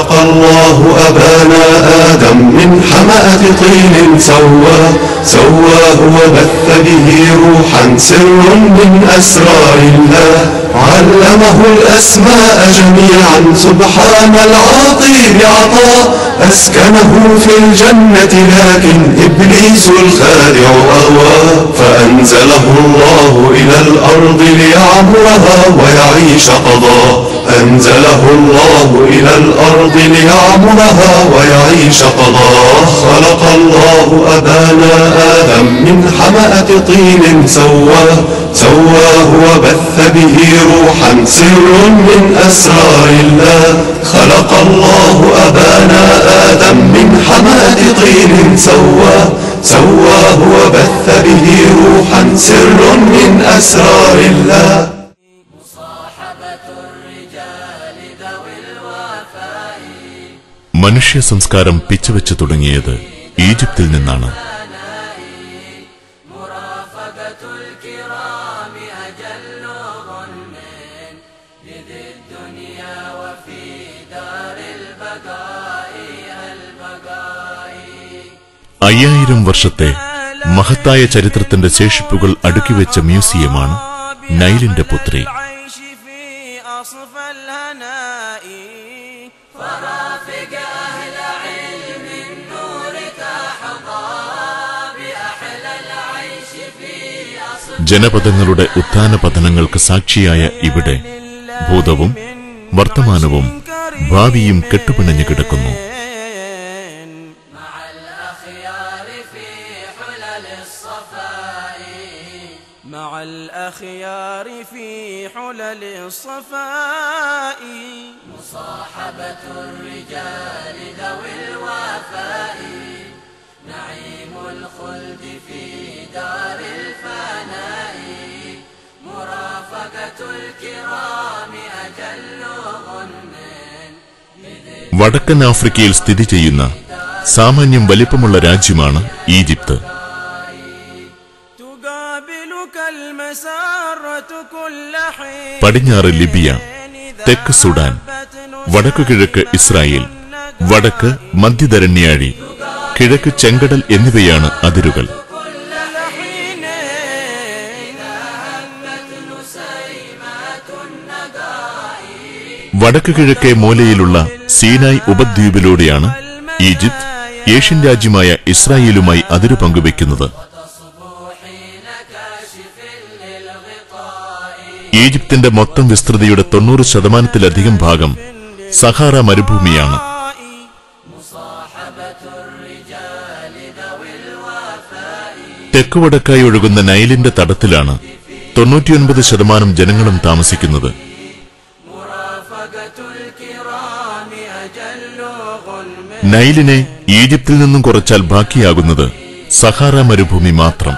خلق الله أبانا آدم من حمأة طين سواه وبث به روحا سر من أسرار الله علمه الأسماء جميعا سبحان العاطي بعطاء أسكنه في الجنة لكن إبليس الخادع أغوى فأنزله الله إلى الأرض ليعمرها ويعيش قضاء أنزله الله إلى الأرض ليعمرها ويعيش قضاء خلق الله أبانا آدم من حمأة طين سواه وبث به روحا سر من أسرار الله خلق الله أبانا آدم من حمأة طين سواه وبث به روحا سر من أسرار الله. മനുഷ്യ സംസ്കാരം പിച്ചുവെച്ചു തുടങ്ങിയത് ഈജിപ്തിൽ നിന്നാണ്. അയ്യായിരം വർഷത്തെ മഹത്തായ ചരിത്രത്തിന്റെ ശേഷിപ്പുകൾ അടുക്കിവെച്ച മ്യൂസിയമാണ് നൈലിന്റെ പുത്രി. ജനപദങ്ങളുടെ ഉത്ഥാന പതനങ്ങൾക്ക് സാക്ഷിയായ ഇവിടെ ഭൂതവും വർത്തമാനവും ഭാവിയും കെട്ടുപിണഞ്ഞു കിടക്കുന്നു. വടക്കൻ ആഫ്രിക്കയിൽ സ്ഥിതി ചെയ്യുന്ന സാമാന്യം വലിപ്പമുള്ള രാജ്യമാണ് ഈജിപ്ത്. പടിഞ്ഞാറ് ലിബിയ, തെക്ക് സുഡാൻ, വടക്കുകിഴക്ക് ഇസ്രായേൽ, വടക്ക് മധ്യധരണ്യാഴി, കിഴക്ക് ചെങ്കടൽ എന്നിവയാണ് അതിരുകൾ. വടക്ക് കിഴക്കേ മൂലയിലുള്ള സീനായ് ഉപദ്വീപിലൂടെയാണ് ഈജിപ്ത് ഏഷ്യൻ രാജ്യമായ ഇസ്രായേലുമായി അതിരു പങ്കുവെക്കുന്നത്. ഈജിപ്തിന്റെ മൊത്തം വിസ്തൃതിയുടെ 90% ഭാഗം സഹാറ മരുഭൂമിയാണ്. തെക്കുവടക്കായി ഒഴുകുന്ന നൈലിന്റെ തടത്തിലാണ് 99% ജനങ്ങളും താമസിക്കുന്നത്. നൈലിനെ ഈജിപ്തിൽ നിന്നും കുറച്ചാൽ ബാക്കിയാകുന്നത് സഹാറ മരുഭൂമി മാത്രം.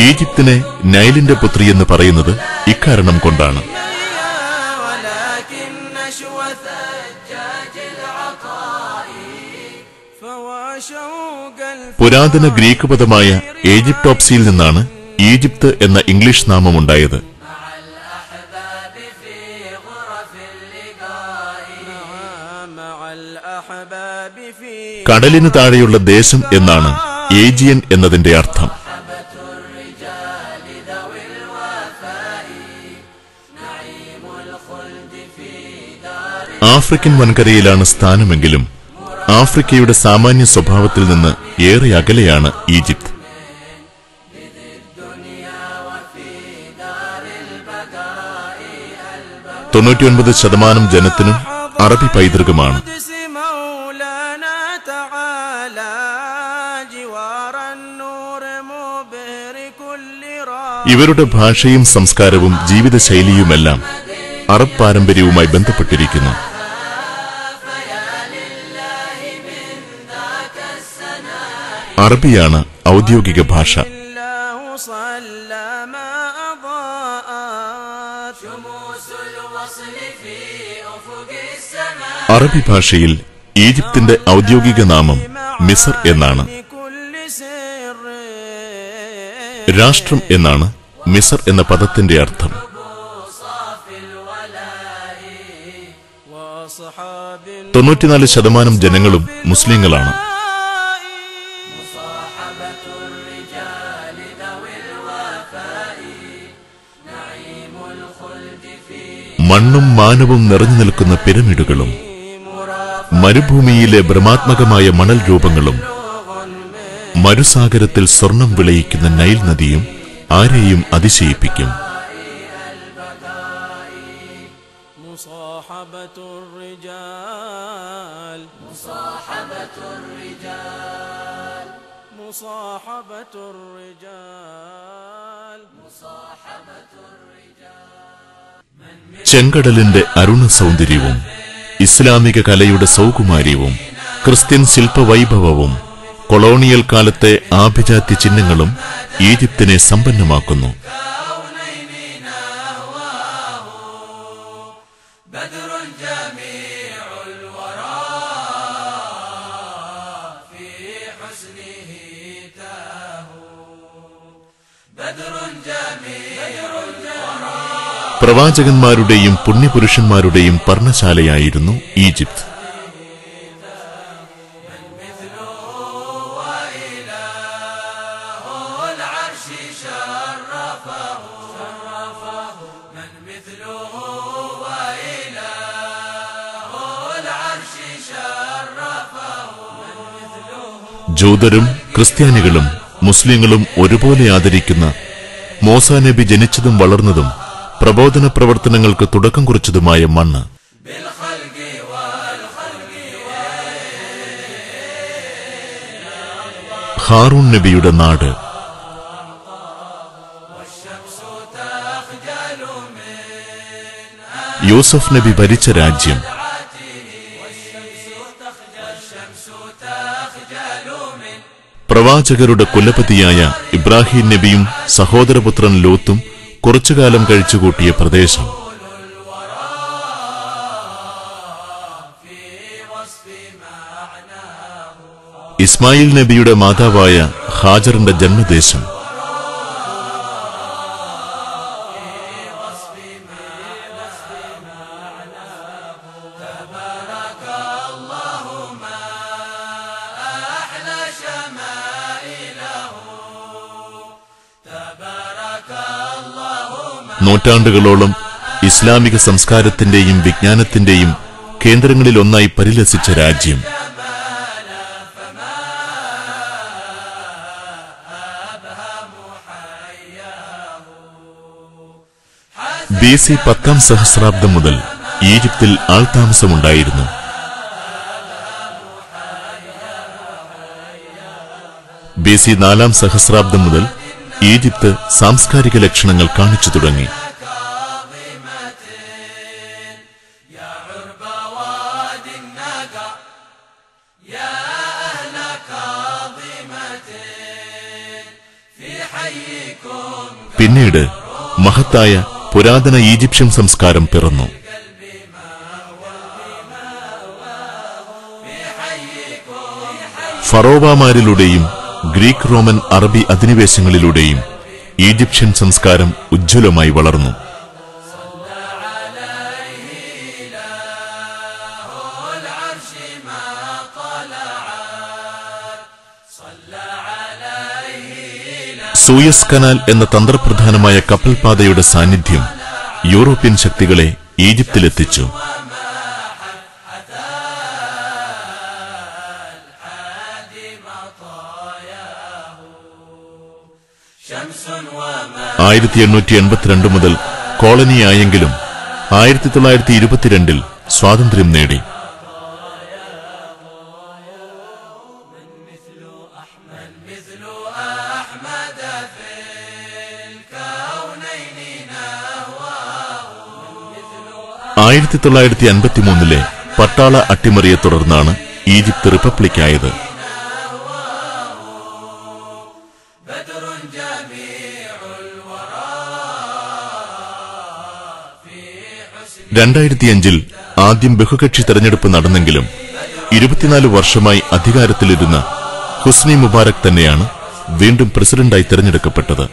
ഈജിപ്തിനെ നൈലിന്റെ പുത്രി എന്ന് പറയുന്നത് ഇക്കാരണം കൊണ്ടാണ്. പുരാതന ഗ്രീക്ക് പദമായ ഈജിപ്റ്റോപ്സിയിൽ നിന്നാണ് ഈജിപ്ത് എന്ന ഇംഗ്ലീഷ് നാമമുണ്ടായത്. കടലിന് താഴെയുള്ള ദേശം എന്നാണ് ഏജിയൻ എന്നതിന്റെ അർത്ഥം. ആഫ്രിക്കൻ വൻകരയിലാണ് സ്ഥാനമെങ്കിലും ആഫ്രിക്കയുടെ സാമാന്യ സ്വഭാവത്തിൽ നിന്ന് ഏറെ അകലെയാണ് ഈജിപ്ത്. %99 ജനത്തിനും അറബി പൈതൃകമാണ്. ഇവരുടെ ഭാഷയും സംസ്കാരവും ജീവിതശൈലിയുമെല്ലാം അറബ് പാരമ്പര്യവുമായി ബന്ധപ്പെട്ടിരിക്കുന്നു. അറബിയാണ് ഔദ്യോഗിക ഭാഷ. അറബി ഭാഷയിൽ ഈജിപ്തിന്റെ ഔദ്യോഗിക നാമം മിസർ എന്നാണ്. രാഷ്ട്രം എന്നാണ് മിസർ എന്ന പദത്തിന്റെ അർത്ഥം. 94% ജനങ്ങളും മുസ്ലിങ്ങളാണ്. മണ്ണും മാനവും നിറഞ്ഞു നിൽക്കുന്ന പിരമിഡുകളും മരുഭൂമിയിലെ ഭ്രമാത്മകമായ മണൽ രൂപങ്ങളും മരുസാഗരത്തിൽ സ്വർണം വിളയിക്കുന്ന നൈൽ നദിയും ആരെയും അതിശയിപ്പിക്കും. ചെങ്കടലിന്റെ അരുണ സൗന്ദര്യവും ഇസ്ലാമിക കലയുടെ സൗകുമാര്യവും ക്രിസ്ത്യൻ ശില്പവൈഭവവും കൊളോണിയൽ കാലത്തെ ആഭിജാത്യ ചിഹ്നങ്ങളും ഈജിപ്തിനെ സമ്പന്നമാക്കുന്നു. പ്രവാചകന്മാരുടെയും പുണ്യപുരുഷന്മാരുടെയും പർണശാലയായിരുന്നു ഈജിപ്ത്. ജൂതരും ക്രിസ്ത്യാനികളും മുസ്ലിങ്ങളും ഒരുപോലെ ആദരിക്കുന്ന മൂസാ നബി ജനിച്ചതും വളർന്നതും പ്രബോധന പ്രവർത്തനങ്ങൾക്ക് തുടക്കം കുറിച്ചതുമായ മണ്ണ്. ഹാറൂൺ നബിയുടെ നാട്. യൂസഫ് നബി ഭരിച്ച രാജ്യം. പ്രവാചകരുടെ കുലപതിയായ ഇബ്രാഹിം നബിയും സഹോദരപുത്രൻ ലൂത്തും കുറച്ചുകാലം കഴിച്ചുകൂട്ടിയ പ്രദേശം. ഇസ്മായിൽ നബിയുടെ മാതാവായ ഹാജറിന്റെ ജന്മദേശം. നൂറ്റാണ്ടുകളോളം ഇസ്ലാമിക സംസ്കാരത്തിന്റെയും വിജ്ഞാനത്തിന്റെയും കേന്ദ്രങ്ങളിലൊന്നായി പരിലസിച്ച രാജ്യം. BC 10ാം സഹസ്രാബ്ദം മുതൽ ഈജിപ്തിൽ ആൾതാമസമുണ്ടായിരുന്നു. BC 4ാം സഹസ്രാബ്ദം മുതൽ ഈജിപ്ത് സാംസ്കാരിക ലക്ഷണങ്ങൾ കാണിച്ചു തുടങ്ങി. പിന്നീട് മഹത്തായ പുരാതന ഈജിപ്ഷ്യൻ സംസ്കാരം പിറന്നു. ഫറോവമാരിലൂടെയും ഗ്രീക്ക് റോമൻ അറബി അധിനിവേശങ്ങളിലൂടെയും ഈജിപ്ഷ്യൻ സംസ്കാരം ഉജ്ജ്വലമായി വളർന്നു. സൂയസ് കനാൽ എന്ന തന്ത്രപ്രധാനമായ കപ്പൽപാതയുടെ സാന്നിധ്യം യൂറോപ്യൻ ശക്തികളെ ഈജിപ്തിലെത്തിച്ചു. (1882) മുതൽ കോളനിയായെങ്കിലും 1922 സ്വാതന്ത്ര്യം നേടി. (1953) പട്ടാള അട്ടിമറിയെ തുടർന്നാണ് ഈജിപ്ത് റിപ്പബ്ലിക്കായത്. (2005) ആദ്യം ബഹുകക്ഷി തെരഞ്ഞെടുപ്പ് നടന്നെങ്കിലും 24 വർഷമായി അധികാരത്തിലിരുന്ന ഹുസ്നി മുബാരക് തന്നെയാണ് വീണ്ടും പ്രസിഡന്റായി തെരഞ്ഞെടുക്കപ്പെട്ടത്.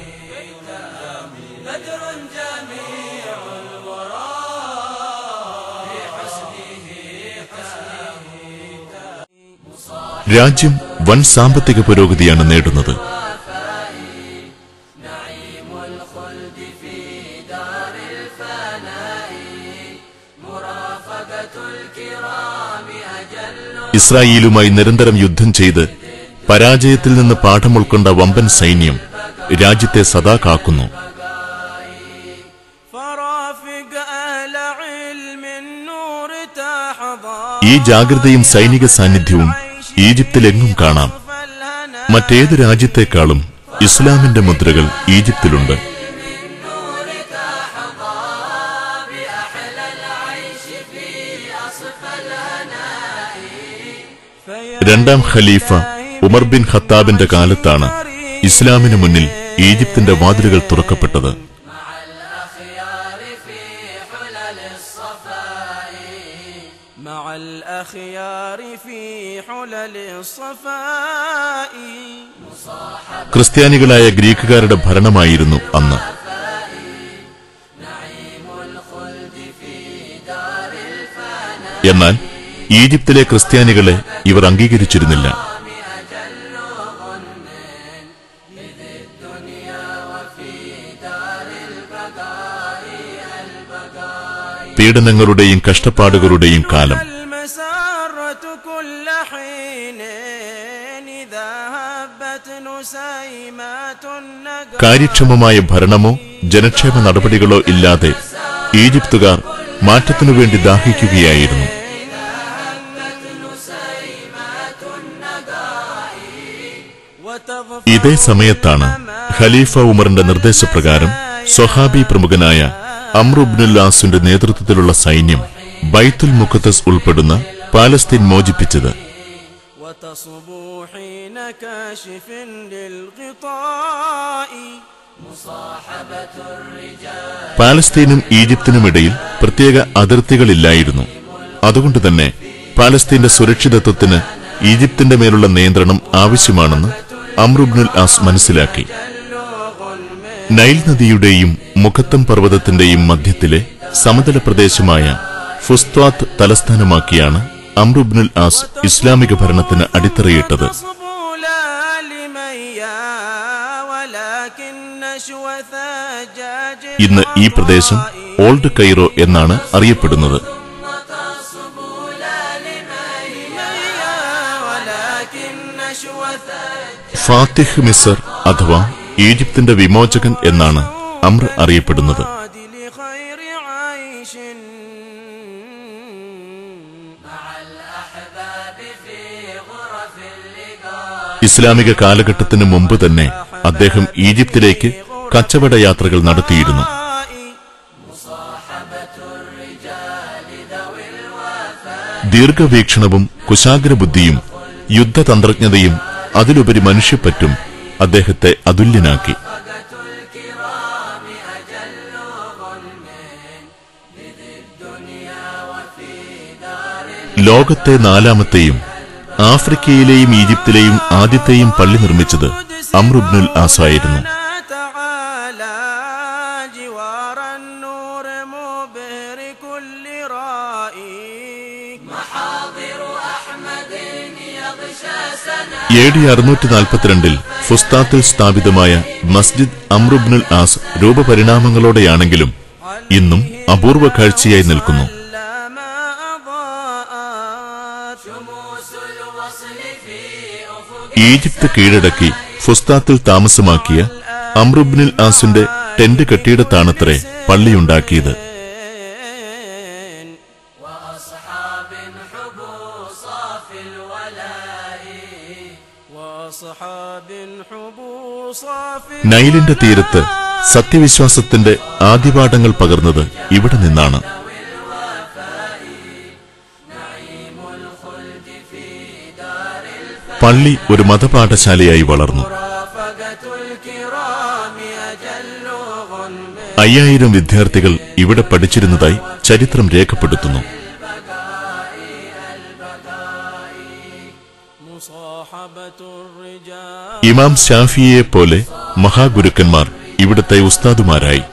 രാജ്യം വൻ സാമ്പത്തിക പുരോഗതിയാണ് നേടുന്നത്. ഇസ്രായേലുമായി നിരന്തരം യുദ്ധം ചെയ്ത് പരാജയത്തിൽ നിന്ന് പാഠം ഉൾക്കൊണ്ട വമ്പൻ സൈന്യം രാജ്യത്തെ സദാ കാക്കുന്നു. ഈ ജാഗ്രതയും സൈനിക സാന്നിധ്യവും ഈജിപ്തിലെങ്ങും കാണാം. മറ്റേത് രാജ്യത്തെക്കാളും ഇസ്ലാമിന്റെ മുദ്രകൾ ഈജിപ്തിലുണ്ട്. രണ്ടാം ഖലീഫ ഉമർ ബിൻ ഖത്താബിന്റെ കാലത്താണ് ഇസ്ലാമിന് മുന്നിൽ ഈജിപ്തിന്റെ വാതിലുകൾ തുറക്കപ്പെട്ടത്. ക്രിസ്ത്യാനികളായ ഗ്രീക്കുകാരുടെ ഭരണമായിരുന്നു അന്ന്. എന്നാൽ ഈജിപ്തിലെ ക്രിസ്ത്യാനികളെ ഇവർ അംഗീകരിച്ചിരുന്നില്ല. പീഡനങ്ങളുടെയും കഷ്ടപ്പാടുകളുടെയും കാലം. കാര്യക്ഷമമായ ഭരണമോ ജനക്ഷേമ നടപടികളോ ഇല്ലാതെ ഈജിപ്തുകാർ മാറ്റത്തിനുവേണ്ടി ദാഹിക്കുകയായിരുന്നു. ഇതേ സമയത്താണ് ഖലീഫ ഉമറിന്റെ നിർദ്ദേശപ്രകാരം സ്വഹാബി പ്രമുഖനായ അംർ ഇബ്നുൽ ആസിന്റെ നേതൃത്വത്തിലുള്ള സൈന്യം ബൈത്തുൽ മുഖദ്ദസ് ഉൾപ്പെടുന്ന പാലസ്തീൻ മോചിപ്പിച്ചത്. പാലസ്തീനും ഈജിപ്തിനുമിടയിൽ പ്രത്യേക അതിർത്തികളില്ലായിരുന്നു. അതുകൊണ്ടുതന്നെ പാലസ്തീന്റെ സുരക്ഷിതത്വത്തിന് ഈജിപ്തിന്റെ മേലുള്ള നിയന്ത്രണം ആവശ്യമാണെന്ന് അംർ ഇബ്നുൽ ആസ് മനസ്സിലാക്കി. നൈൽ നദിയുടെയും മുഖത്തം പർവ്വതത്തിന്റെയും മധ്യത്തിലെ സമതല പ്രദേശമായ ഫുസ്ത്വാത്ത് തലസ്ഥാനമാക്കിയാണ് അംർ ഇബ്നുൽ ആസ് ഇസ്ലാമിക ഭരണത്തിന് അടിത്തറയിട്ടത്. ഇന്ന് ഈ പ്രദേശം ഓൾഡ് കൈറോ എന്നാണ് അറിയപ്പെടുന്നത്. ഫാത്തിഹ് മിസർ അഥവാ ഈജിപ്തിന്റെ വിമോചകൻ എന്നാണ് അംർ അറിയപ്പെടുന്നത്. ഇസ്ലാമിക കാലഘട്ടത്തിന് മുമ്പ് തന്നെ അദ്ദേഹം ഈജിപ്തിലേക്ക് കച്ചവട യാത്രകൾ നടത്തിയിരുന്നു. ദീർഘവീക്ഷണവും കുശാഗ്രബുദ്ധിയും യുദ്ധതന്ത്രജ്ഞതയും അതിലുപരി മനുഷ്യപ്പറ്റും അദ്ദേഹത്തെ അതുല്യനാക്കി. ലോകത്തെ നാലാമത്തെയും ആഫ്രിക്കയിലെയും ഈജിപ്തിലെയും ആദ്യത്തെയും പള്ളി നിർമ്മിച്ചത് അംർ ഇബ്നുൽ ആസ് ആയിരുന്നു. AD 642 ഫുസ്താത്തിൽ സ്ഥാപിതമായ മസ്ജിദ് അംർ ഇബ്നുൽ ആസ് രൂപപരിണാമങ്ങളോടെയാണെങ്കിലും ഇന്നും അപൂർവ കാഴ്ചയായി നിൽക്കുന്നു. ഈജിപ്ത് കീഴടക്കി ഫുസ്താത്തിൽ താമസമാക്കിയ അംർ ഇബ്നുൽ ആസിന്റെ ടെന്റ് കെട്ടിയിടത്താണത്രേ പള്ളിയുണ്ടാക്കിയത്. നൈലിന്റെ തീരത്ത് സത്യവിശ്വാസത്തിന്റെ ആദ്യപാഠങ്ങൾ പകർന്നത് ഇവിടെ നിന്നാണ്. പള്ളി ഒരു മതപാഠശാലയായി വളർന്നു. 5000 വിദ്യാർത്ഥികൾ ഇവിടെ പഠിച്ചിരുന്നതായി ചരിത്രം രേഖപ്പെടുത്തുന്നു. ഇമാം ഷാഫിയെ പോലെ മഹാഗുരുക്കന്മാർ ഇവിടുത്തെ ഉസ്താദുമാരായി.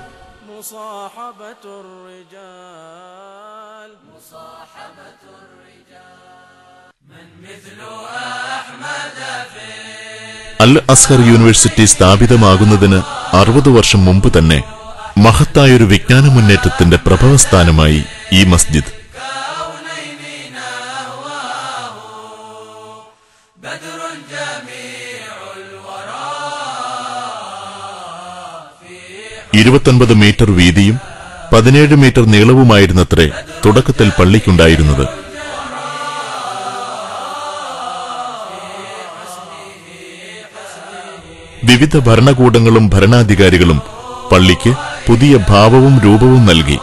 അൽ അസ്ഹർ യൂണിവേഴ്സിറ്റി സ്ഥാപിതമാകുന്നതിന് 60 വർഷം മുമ്പ് തന്നെ മഹത്തായൊരു വിജ്ഞാന മുന്നേറ്റത്തിന്റെ പ്രഭവസ്ഥാനമായി ഈ മസ്ജിദ്. ഇരുപത്തൊൻപത് മീറ്റർ വീതിയും 17 മീറ്റർ നീളവുമായിരുന്നത്രേ തുടക്കത്തിൽ പള്ളിക്കുണ്ടായിരുന്നത്. വിവിധ ഭരണകൂടങ്ങളും ഭരണാധികാരികളും പള്ളിക്ക് പുതിയ ഭാവവും രൂപവും നൽകി.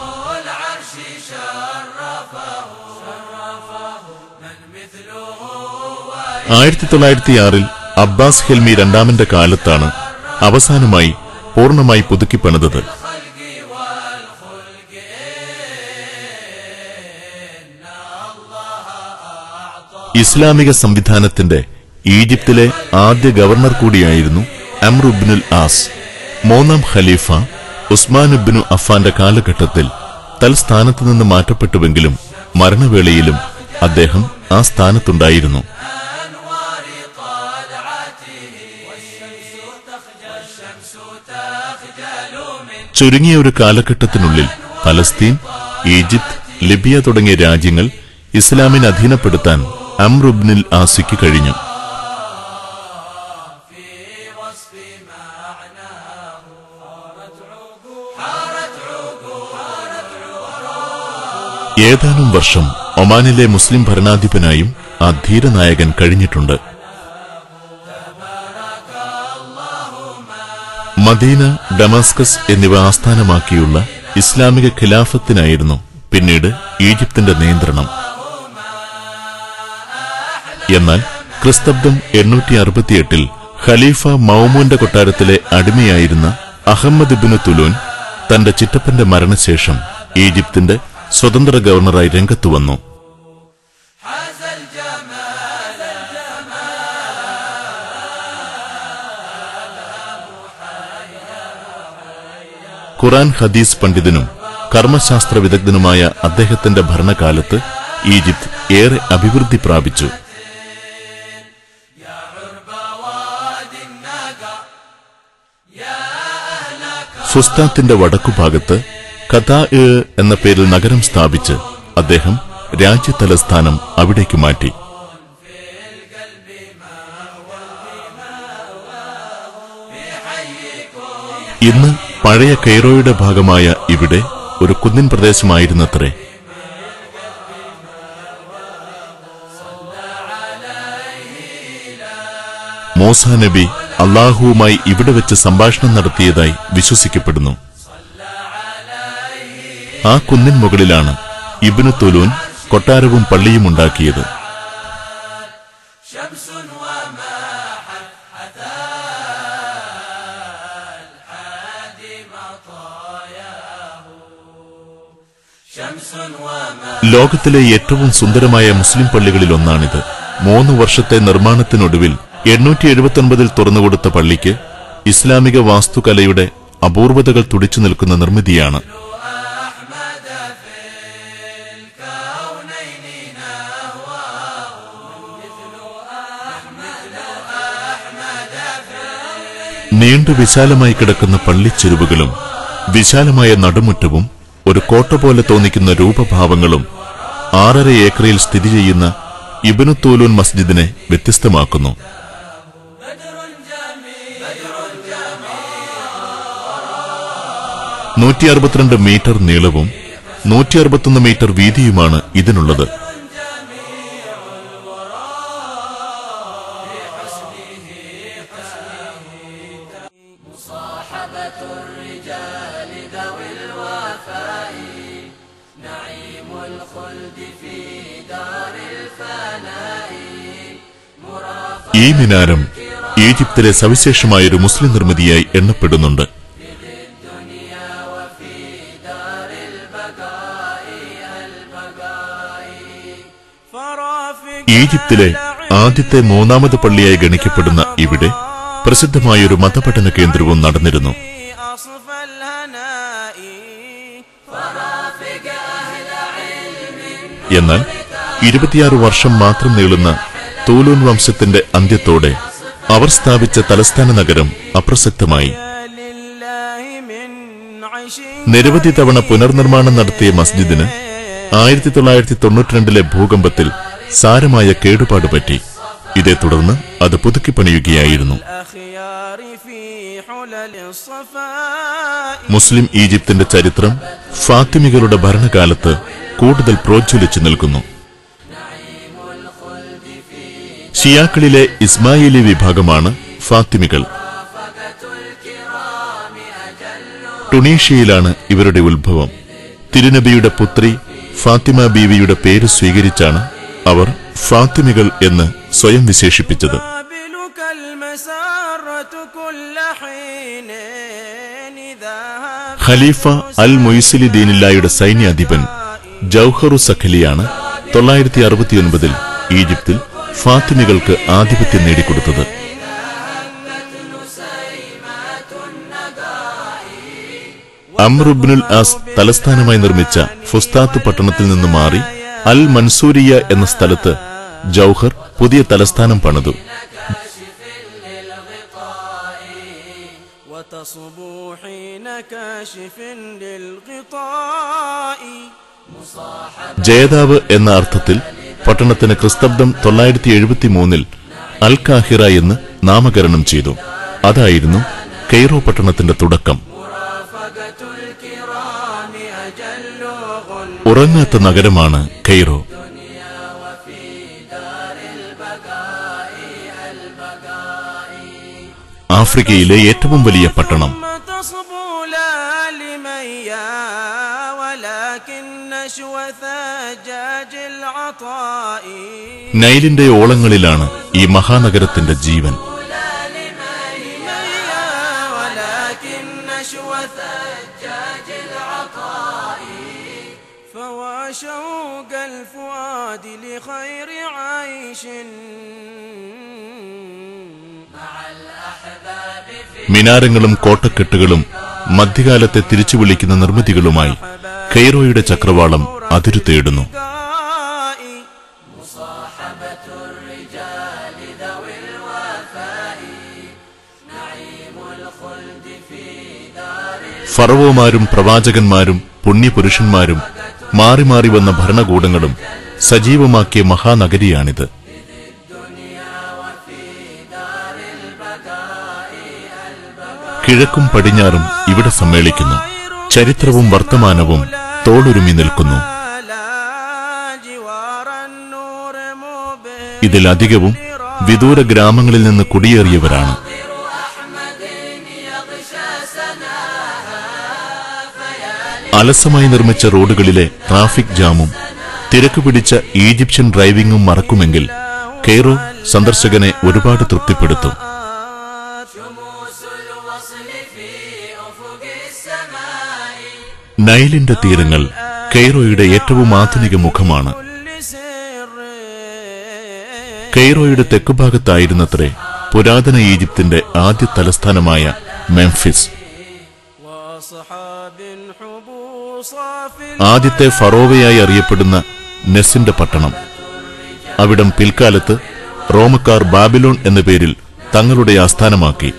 1906 അബ്ബാസ് ഹിൽമി രണ്ടാമന്റെ കാലത്താണ് അവസാനമായി പൂർണ്ണമായി പുതുക്കിപ്പണിതത്. ഇസ്ലാമിക സംവിധാനത്തിന്റെ ഈജിപ്തിലെ ആദ്യ ഗവർണർ കൂടിയായിരുന്നു അംർ ഇബ്നുൽ ആസ്. മൂന്നാം ഖലീഫ ഉസ്മാൻ ഇബ്നു അഫ്ഫാന്റെ കാലഘട്ടത്തിൽ തൽസ്ഥാനത്ത് നിന്ന് മാറ്റപ്പെട്ടുവെങ്കിലും മരണവേളയിലും അദ്ദേഹം ആ സ്ഥാനത്തുണ്ടായിരുന്നു. ചുരുങ്ങിയ ഒരു കാലഘട്ടത്തിനുള്ളിൽ പലസ്തീൻ, ഈജിപ്ത്, ലിബിയ തുടങ്ങിയ രാജ്യങ്ങൾ ഇസ്ലാമിനെ അധീനപ്പെടുത്താൻ അംർ ഇബ്നുൽ ആസിക്ക് കഴിഞ്ഞു. ഏതാനും വർഷം ഒമാനിലെ മുസ്ലിം ഭരണാധിപനായും ആ ധീരനായകൻ കഴിഞ്ഞിട്ടുണ്ട്. മദീന, ഡമാസ്കസ് എന്നിവ ആസ്ഥാനമാക്കിയുള്ള ഇസ്ലാമിക ഖിലാഫത്തിനായിരുന്നു പിന്നീട് ഈജിപ്തിന്റെ നിയന്ത്രണം. എന്നാൽ ക്രിസ്തബ്ദം 868 ഖലീഫ മൗമൂന്റെ കൊട്ടാരത്തിലെ അടിമയായിരുന്ന അഹമ്മദ് ഇബ്നു തുലൂൻ തന്റെ ചിറ്റപ്പന്റെ മരണശേഷം ഈജിപ്തിന്റെ സ്വതന്ത്ര ഗവർണറായി രംഗത്തുവന്നു. ഖുർആൻ ഹദീസ് പണ്ഡിതനും കർമ്മശാസ്ത്ര വിദഗ്ധനുമായ അദ്ദേഹത്തിന്റെ ഭരണകാലത്ത് ഈജിപ്ത് ഏറെ അഭിവൃദ്ധി പ്രാപിച്ചു. ഫുസ്താത്തിന്റെ വടക്കുഭാഗത്ത് ഖതാ എന്ന പേരിൽ നഗരം സ്ഥാപിച്ച് അദ്ദേഹം രാജ്യതലസ്ഥാനം അവിടേക്ക് മാറ്റി. ഇന്ന് പഴയ കൈറോയുടെ ഭാഗമായ ഇവിടെ ഒരു കുന്നിൻ പ്രദേശമായിരുന്നത്രേ. മൂസാ നബി അല്ലാഹുവുമായി ഇവിടെ വെച്ച് സംഭാഷണം നടത്തിയതായി വിശ്വസിക്കപ്പെടുന്നു. ആ കുന്നിൻ മുകളിലാണ് ഇബ്നു തുലൂൻ കൊട്ടാരവും പള്ളിയും ഉണ്ടാക്കിയത്. ലോകത്തിലെ ഏറ്റവും സുന്ദരമായ മുസ്ലിം പള്ളികളിലൊന്നാണിത്. 3 വർഷത്തെ നിർമ്മാണത്തിനൊടുവിൽ 879 തുറന്നുകൊടുത്ത പള്ളിക്ക് ഇസ്ലാമിക വാസ്തുകലയുടെ അപൂർവതകൾ തുടിച്ചു നിൽക്കുന്ന നിർമ്മിതിയാണ്. നീണ്ടു വിശാലമായി കിടക്കുന്ന പള്ളിച്ചെരുവുകളും വിശാലമായ നടുമുറ്റവും ഒരു കോട്ട പോലെ തോന്നിക്കുന്ന രൂപഭാവങ്ങളും 6.5 ഏക്കറിൽ സ്ഥിതി ചെയ്യുന്ന ഇബ്നു തുലൂൻ മസ്ജിദിനെ വ്യത്യസ്തമാക്കുന്നു. (162 മീറ്റർ നീളവും 161 മീറ്റർ വീതിയുമാണ് ഇതിനുള്ളത്. ഈ മിനാരം ഈജിപ്തിലെ സവിശേഷമായൊരു മുസ്ലിം നിർമ്മിതിയായി എണ്ണപ്പെടുന്നുണ്ട്. ഈജിപ്തിലെ ആദ്യത്തെ മൂന്നാമത് പള്ളിയായി ഗണിക്കപ്പെടുന്ന ഇവിടെ പ്രസിദ്ധമായൊരു മതപഠന കേന്ദ്രവും നടന്നിരുന്നു. എന്നാൽ 26 വർഷം മാത്രം നീളുന്ന തൂലൂൻ വംശത്തിന്റെ അന്ത്യത്തോടെ അവർ സ്ഥാപിച്ച തലസ്ഥാന നഗരം അപ്രസക്തമായി. നിരവധി തവണ പുനർനിർമ്മാണം നടത്തിയ മസ്ജിദിന് 1992 ഭൂകമ്പത്തിൽ സാരമായ കേടുപാട് പറ്റി. ഇതേ തുടർന്ന് അത് പുതുക്കിപ്പണിയുകയായിരുന്നു. മുസ്ലിം ഈജിപ്തിന്റെ ചരിത്രം ഫാത്തിമികളുടെ ഭരണകാലത്ത് കൂടുതൽ പ്രോജ്വലിച്ചു നിൽക്കുന്നു. ഷിയാക്കളിലെ ഇസ്മായിലി വിഭാഗമാണ് ഫാത്തിമികൾ. ടുണീഷ്യയിലാണ് ഇവരുടെ ഉത്ഭവം. തിരുനബിയുടെ പുത്രി ഫാത്തിമ ബീവിയുടെ പേര് സ്വീകരിച്ചാണ് അവർ ഫാത്തിമികൾ എന്ന് സ്വയം വിശേഷിപ്പിച്ചത്. ഖലീഫ അൽ മുയ്സിലി ദീനില്ലായുടെ സൈന്യാധിപൻ ജൗഹറു സഖലിയാണ് 969 ഈജിപ്തിൽ ഫാത്തിമികൾക്ക് ആധിപത്യം നേടിക്കൊടുത്തത്. അംർ ഇബ്നുൽ ആസ് തലസ്ഥാനമായി നിർമ്മിച്ച ഫുസ്താത്ത് പട്ടണത്തിൽ നിന്ന് മാറി അൽ മൻസൂരിയ എന്ന സ്ഥലത്ത് ജൗഹർ പുതിയ തലസ്ഥാനം പണിതു. ജേതാവ് എന്ന അർത്ഥത്തിൽ പട്ടണത്തിന് ക്രിസ്തബ്ദം 973 അൽ കാഹിറ എന്ന് നാമകരണം ചെയ്തു. അതായിരുന്നു കെയ്റോ പട്ടണത്തിന്റെ തുടക്കം. ഉറങ്ങാത്ത നഗരമാണ് കെയ്റോ. ആഫ്രിക്കയിലെ ഏറ്റവും വലിയ പട്ടണം. നൈലിന്റെ ഓളങ്ങളിലാണ് ഈ മഹാനഗരത്തിന്റെ ജീവൻ. മിനാരങ്ങളും കോട്ടക്കെട്ടുകളും മധ്യകാലത്തെ തിരിച്ചു വിളിക്കുന്ന നിർമ്മിതികളുമായി കെയ്റോയുടെ ചക്രവാളം അതിരു തേടുന്നു. ഫറവോമാരും പ്രവാചകന്മാരും പുണ്യപുരുഷന്മാരും മാറി മാറി വന്ന ഭരണകൂടങ്ങളും സജീവമാക്കിയ മഹാനഗരിയാണിത്. കിഴക്കും പടിഞ്ഞാറും ഇവിടെ സമ്മേളിക്കുന്നു. ചരിത്രവും വർത്തമാനവും തോളുരുമി നിൽക്കുന്നു. ഇതിലധികവും വിദൂര ഗ്രാമങ്ങളിൽ നിന്ന് കുടിയേറിയവരാണ്. അലസമായി നിർമ്മിച്ച റോഡുകളിലെ ട്രാഫിക് ജാമും തിരക്ക് പിടിച്ച ഈജിപ്ഷ്യൻ ഡ്രൈവിംഗും മറക്കുമെങ്കിൽ കെയ്റോ സന്ദർശകനെ ഒരുപാട് തൃപ്തിപ്പെടുത്തും. നൈലിന്റെ തീരങ്ങൾ കെയ്റോയുടെ ഏറ്റവും ആധുനിക മുഖമാണ്. കെയ്റോയുടെ തെക്കുഭാഗത്തായിരുന്നത്രേ പുരാതന ഈജിപ്തിന്റെ ആദ്യ തലസ്ഥാനമായ മെംഫിസ്. ആദ്യത്തെ ഫറോവയായി അറിയപ്പെടുന്ന നെസിന്റെ പട്ടണം. അവിടം പിൽക്കാലത്ത് റോമക്കാർ ബാബിലോൺ എന്ന പേരിൽ തങ്ങളുടെ ആസ്ഥാനമാക്കി.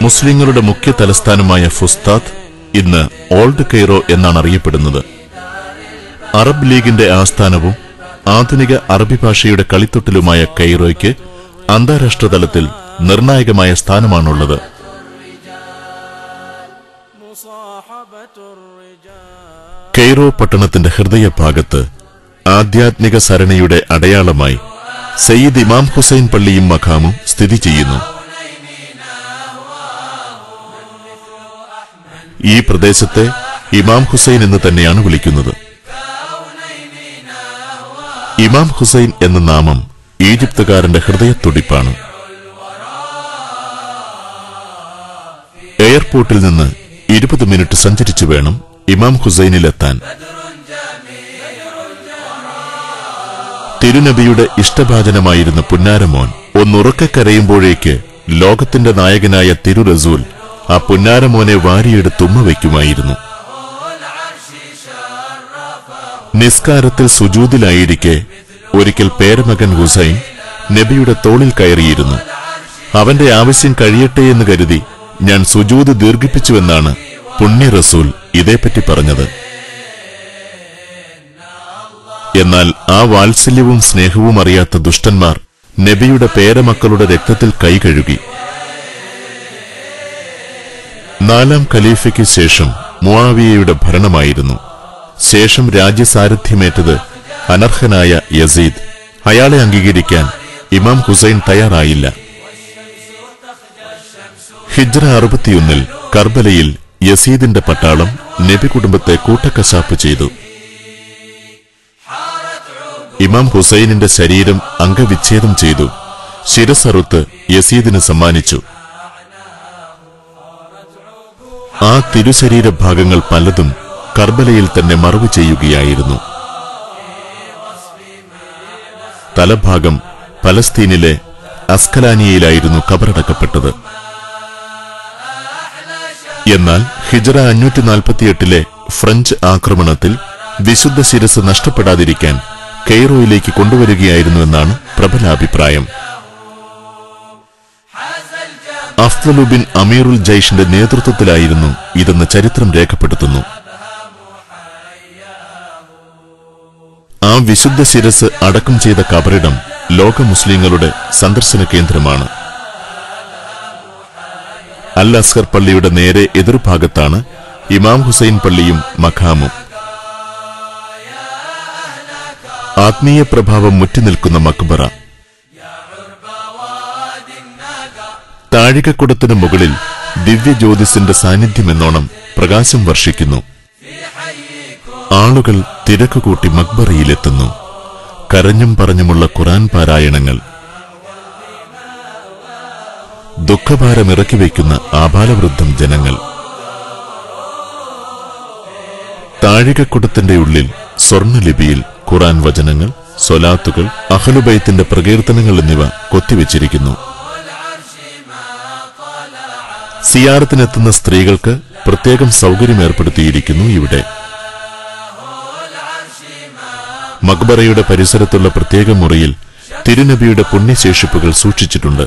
മുസ്ലിങ്ങളുടെ മുഖ്യ തലസ്ഥാനമായ ഫുസ്താത്ത് ഇന്ന് ഓൾഡ് കെയ്റോ എന്നാണ് അറിയപ്പെടുന്നത്. അറബ് ലീഗിന്റെ ആസ്ഥാനവും ആധുനിക അറബി ഭാഷയുടെ കളിത്തൊട്ടിലുമായ കെയ്റോയ്ക്ക് അന്താരാഷ്ട്ര തലത്തിൽ നിർണായകമായ സ്ഥാനമാണുള്ളത്. കെയ്റോ പട്ടണത്തിന്റെ ഹൃദയഭാഗത്ത് ആധ്യാത്മിക സരണിയുടെ അടയാളമായി സയ്യിദ് ഇമാം ഹുസൈൻ പള്ളിയും മഖാമും സ്ഥിതി ചെയ്യുന്നു. ഈ പ്രദേശത്തെ ഇമാം ഹുസൈൻ എന്ന് തന്നെയാണ് വിളിക്കുന്നത്. ഇമാം ഹുസൈൻ എന്ന നാമം ഈജിപ്തുകാരന്റെ ഹൃദയത്തുടിപ്പാണ്. എയർപോർട്ടിൽ നിന്ന് 20 മിനിറ്റ് സഞ്ചരിച്ചു വേണം ഇമാം ഹുസൈനിലെത്താൻ. തിരുനബിയുടെ ഇഷ്ടഭാജനമായിരുന്ന പുന്നാരമോൻ ഒന്നുറക്കെ കരയുമ്പോഴേക്ക് ലോകത്തിന്റെ നായകനായ തിരു റസൂൽ ആ പുന്നാരമോനെ വാരിയെടുത്ത് ഉമ്മ വയ്ക്കുമായിരുന്നു. നിസ്കാരത്തിൽ സുജൂദിലായിരിക്കെ ഒരിക്കൽ പേരമകൻ ഹുസൈൻ നബിയുടെ തോളിൽ കയറിയിരുന്നു. അവന്റെ ആവശ്യം കഴിയട്ടെയെന്ന് കരുതി ഞാൻ സുജൂദ് ദീർഘിപ്പിച്ചുവെന്നാണ് പുണ്യ റസൂൽ ഇതേപ്പറ്റി പറഞ്ഞത്. എന്നാൽ ആ വാത്സല്യവും സ്നേഹവും അറിയാത്ത ദുഷ്ടന്മാർ നബിയുടെ പേരമക്കളുടെ രക്തത്തിൽ കൈകഴുകി. 4ാം ഖലീഫയ്ക്ക് ശേഷം മുആവിയയുടെ ഭരണമായിരുന്നു. ശേഷം രാജ്യസാരഥ്യമേറ്റത് അനർഹനായ യസീദ്. അയാളെ അംഗീകരിക്കാൻ ഇമാം ഹുസൈൻ തയ്യാറായില്ല. ഹിജ്റ 61 കർബലയിൽ യസീദിന്റെ പട്ടാളം നബി കുടുംബത്തെ കൂട്ടക്കശാപ്പ് ചെയ്തു. ഇമാം ഹുസൈനിന്റെ ശരീരം അംഗവിച്ഛേദം ചെയ്തു. ശിരസ്സറുത്ത് യസീദിന് സമ്മാനിച്ചു. ആ തിരുശരീരഭാഗങ്ങൾ പലതും കർബലയിൽ തന്നെ മറവ് ചെയ്യുകയായിരുന്നു. തലഭാഗം പലസ്തീനിലെ അസ്കലാനിയയിലായിരുന്നു കബറടക്കപ്പെട്ടത്. എന്നാൽ ഹിജ്റ 548 ഫ്രഞ്ച് ആക്രമണത്തിൽ വിശുദ്ധ ശിരസ് നഷ്ടപ്പെടാതിരിക്കാൻ കെയ്റോയിലേക്ക് കൊണ്ടുവരികയായിരുന്നുവെന്നാണ് പ്രബലാഭിപ്രായം. അഫ്ളു ബിൻ അമീറുൽ ജയ്ഷിന്റെ നേതൃത്വത്തിലായിരുന്നു ഇതെന്ന് ചരിത്രം രേഖപ്പെടുത്തുന്നു. ആ വിശുദ്ധ ശിരസ് അടക്കം ചെയ്ത കബറിടം ലോക മുസ്ലിങ്ങളുടെ സന്ദർശന കേന്ദ്രമാണ്. അൽ അസ്ഹർ പള്ളിയുടെ നേരെ എതിർഭാഗത്താണ് ഇമാം ഹുസൈൻ പള്ളിയും മഖാമും. ആത്മീയ പ്രഭാവം മുറ്റിനിൽക്കുന്ന മക്ബറ. താഴികക്കുടത്തിന് മുകളിൽ ദിവ്യജ്യോതിസിന്റെ സാന്നിധ്യമെന്നോണം പ്രകാശം വർഷിക്കുന്നു. ആളുകൾ തിരക്കുകൂട്ടി മക്ബറയിലെത്തുന്നു. കരഞ്ഞും പറഞ്ഞുമുള്ള ഖുർആൻ പാരായണങ്ങൾ. ദുഃഖഭാരമിറക്കിവയ്ക്കുന്ന ആബാലവൃദ്ധം ജനങ്ങൾ. താഴികക്കുടത്തിന്റെ ഉള്ളിൽ സ്വർണ്ണലിപിയിൽ ഖുർആൻ വചനങ്ങൾ, സ്വലാത്തുകൾ, അഹ്ലുബൈത്തിന്റെ പ്രകീർത്തനങ്ങൾ എന്നിവ കൊത്തിവെച്ചിരിക്കുന്നു. സിയാറത്തിനെത്തുന്ന സ്ത്രീകൾക്ക് പ്രത്യേകം സൗകര്യം ഏർപ്പെടുത്തിയിരിക്കുന്നു ഇവിടെ. മക്ബറയുടെ പരിസരത്തുള്ള പ്രത്യേക മുറിയിൽ തിരുനബിയുടെ പുണ്യശേഷിപ്പുകൾ സൂക്ഷിച്ചിട്ടുണ്ട്.